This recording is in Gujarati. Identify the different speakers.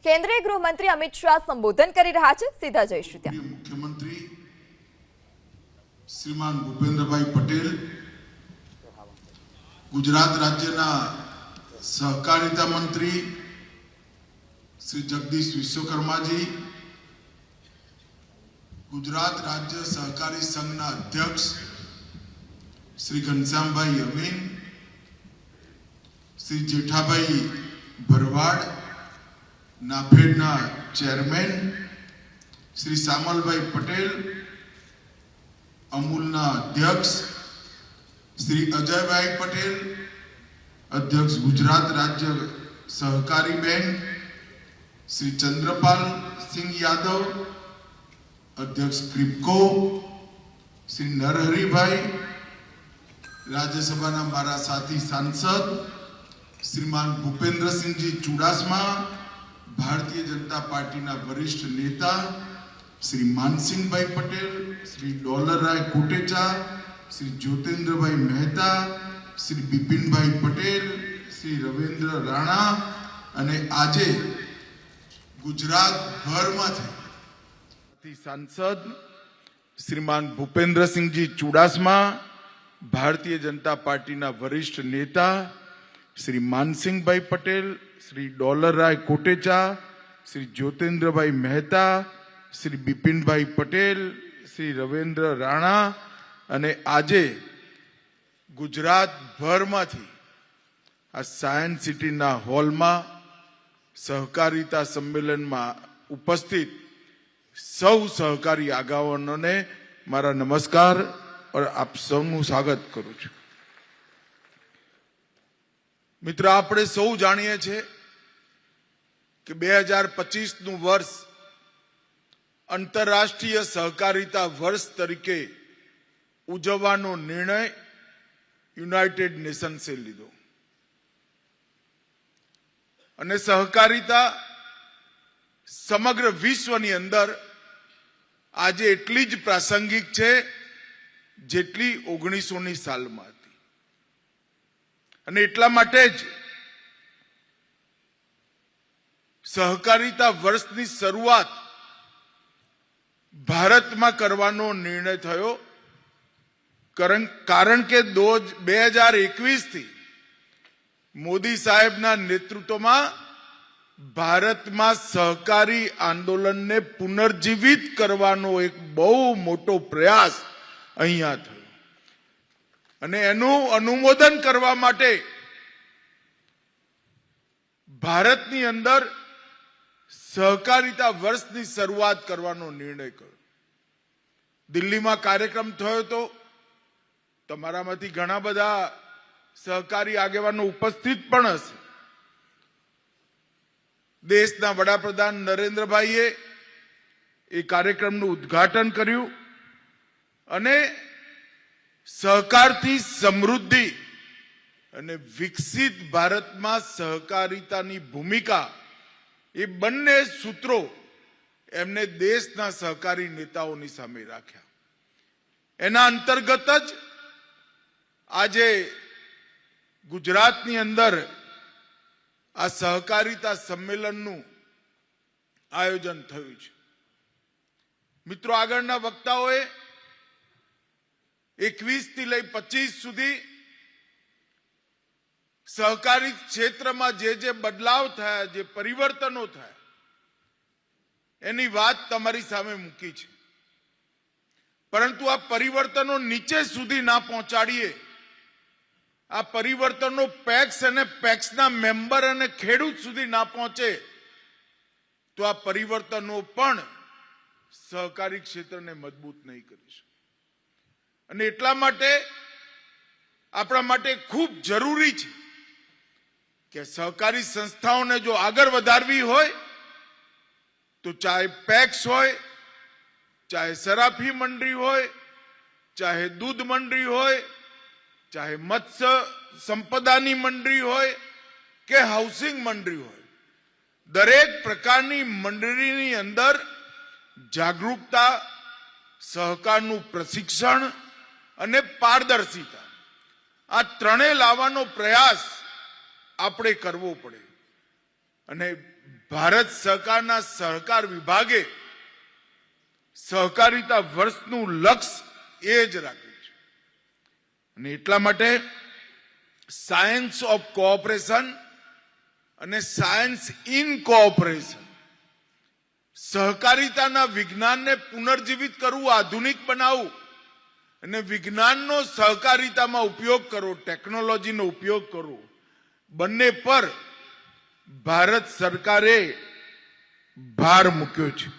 Speaker 1: કેન્દ્રીય ગૃહમંત્રી અમિત શાહ સંબોધન કરી રહ્યા છે। સીધા જઈશું ત્યાં।
Speaker 2: મુખ્યમંત્રી શ્રીમાન ભૂપેન્દ્રભાઈ પટેલ, ગુજરાત રાજ્યના સહકારિતા મંત્રી શ્રી જગદીશ વિશ્વકર્માજી, ગુજરાત રાજ્ય સહકારી સંઘના અધ્યક્ષ શ્રી ઘનશ્યામભાઈ અમીન, શ્રી જેઠાભાઈ ભરવાડ, નાફેડના ચેરમેન શ્રી સામલભાઈ પટેલ, અમૂલના અધ્યક્ષ શ્રી અજયભાઈ પટેલ, અધ્યક્ષ ગુજરાત રાજ્ય સહકારી બેંક શ્રી ચંદ્રપાલ સિંહ યાદવ, અધ્યક્ષ ક્રિપકો શ્રી નરહરિભાઈ, રાજ્યસભાના મારા સાથી સાંસદ શ્રીમાન ભૂપેન્દ્રસિંહજી ચુડાસમા, ભારતીય જનતા પાર્ટીના વરિષ્ઠ નેતા શ્રી માનસિંહભાઈ પટેલ, શ્રી ડોલરરાય કોટેચા, શ્રી જ્યોતિન્દ્રભાઈ મહેતા, શ્રી બિપિનભાઈ પટેલ, શ્રી રવિન્દ્ર રાણા અને આજે ગુજરાતભરમાંથી સાંસદ શ્રીમાન ભૂપેન્દ્રસિંહજી ચુડાસમા, ભારતીય જનતા પાર્ટીના વરિષ્ઠ નેતા શ્રી માનસિંહભાઈ પટેલ, શ્રી ડોલરરાય કોટેચા, શ્રી જ્યોતિન્દ્રભાઈ મહેતા, શ્રી બિપિનભાઈ પટેલ, શ્રી રવિન્દ્ર રાણા અને આજે ગુજરાતભરમાંથી આ સાયન્સ સિટીના હોલમાં સહકારિતા સંમેલનમાં ઉપસ્થિત સૌ સહકારી આગેવાનોને મારા નમસ્કાર और આપ સૌનું સ્વાગત કરું છું। મિત્ર, આપણે સૌ જાણીએ છીએ કે 2025નું વર્ષ આંતરરાષ્ટ્રીય સહકારિતા વર્ષ તરીકે ઉજવવાનો નિર્ણય યુનાઇટેડ નેશન્સે લીધો અને સહકારિતા સમગ્ર વિશ્વની અંદર આજે એટલી જ પ્રાસંગિક છે જેટલી 1900ની સાલમાં હતી અને એટલા માટે જ સહકારિતા વર્ષની શરૂઆત ભારતમાં કરવાનો નિર્ણય થયો, કારણ કે 2021થી મોદી સાહેબના નેતૃત્વમાં ભારતમાં સહકારી આંદોલનને પુનર્જીવિત કરવાનો એક બહુ મોટો પ્રયાસ અહીંયા થયો અને એનું અનુમોદન કરવા માટે ભારતની અંદર સહકારિતા વર્ષની શરૂઆત કરવાનો નિર્ણય કર્યો। દિલ્હીમાં કાર્યક્રમ થયો હતો, તમારામાંથી ઘણા બધા સહકારી આગેવાનો ઉપસ્થિત પણ હશે। દેશના વડાપ્રધાન નરેન્દ્રભાઈએ એ કાર્યક્રમનું ઉદ્ઘાટન કર્યું અને સહકારથી સમૃદ્ધિ અને વિકસિત ભારતમાં સહકારિતાની ભૂમિકા એ બંને સૂત્રો એમને દેશના સહકારી નેતાઓની સામે રાખ્યા। એના અંતર્ગત જ આજે ગુજરાતની અંદર આ સહકારિતા સંમેલનનું આયોજન થયું છે। મિત્રો, આગળના વક્તાઓએ 21 થી લઈ 25 સુધી સહકારી ક્ષેત્રમાં જે બદલાવ થયા, જે પરિવર્તનો થયા એની વાત તમારી સામે મૂકી છે, પરંતુ આ પરિવર્તનો નીચે સુધી ના પહોંચાડીએ, આ પરિવર્તનો પેક્સ અને પેક્સના મેમ્બર અને ખેડૂત સુધી ના પહોંચે તો આ પરિવર્તનો પણ સહકારી ક્ષેત્રને મજબૂત નહીં કરી શકે અને એટલા માટે આપણા માટે ખૂબ જરૂરી છે કે સહકારી સંસ્થાઓને જો આગળ વધારવી હોય તો ચાહે પેક્સ હોય, ચાહે સરાફી મંડળી હોય, ચાહે દૂધ મંડળી હોય, ચાહે મત્સ્ય સંપદાની મંડળી હોય કે હાઉસિંગ મંડળી હોય, દરેક પ્રકારની મંડળીની અંદર જાગૃતતા, સહકારનું પ્રશિક્ષણ અને પારદર્શિતા આ ત્રણે લાવવાનો પ્રયાસ આપણે કરવો પડે અને ભારત સરકારના સહકાર વિભાગે સહકારિતા વર્ષનું લક્ષ્ય એ જ રાખ્યું છે અને એટલા માટે સાયન્સ ઓફ કોઓપરેશન અને સાયન્સ ઇન કોઓપરેશન, સહકારિતાના વિજ્ઞાનને પુનર્જીવિત કરવું, આધુનિક બનાવવું અને વિજ્ઞાનનો સહકારિતામાં ઉપયોગ કરવો, ટેકનોલોજીનો ઉપયોગ કરવો, બંને પર ભારત સરકારે ભાર મૂક્યો છે.